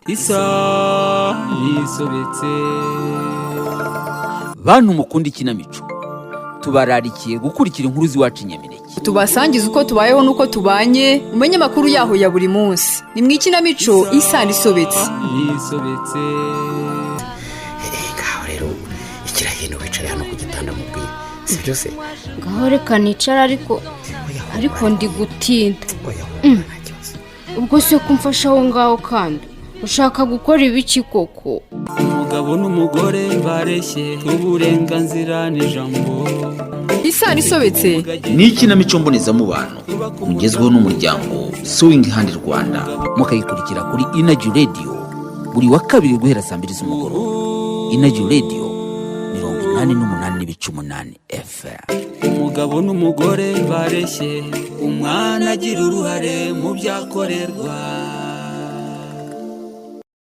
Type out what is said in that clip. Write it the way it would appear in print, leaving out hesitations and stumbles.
Isobetse. Bantu mukunda ikinamico, tubararikiye gukurikira inkuru z'iwacu Nyamineke. Tubasangiza uko tubayeho nuko tubanye, umenye makuru yaho ya buri munsi. Ni mu ikinamico Isano Isobetse. Isobetse. Ngaho rero ikirahino wicara hano ku gitanda mubwira. Si byose? Ngaho reka nicara ariko ndi gutinda. Ubwo se kumfasha aho ngaho kandi ushaka gukora ibiki koko? Umugabo n'umugore bareshye uburenganzira n'ijambo. Isano Isobetse ni ikinamico mbonezamubano mugezweho n'umuryango Sewing Hand Rwanda, mukayikurikira kuri Energy Radio buri wa kabiri guhera saa 2 z'umugoroba. Energy Radio 88.8 FM. Umugabo n'umugore bareshye, umwana agira uruhare mu byakorerwa.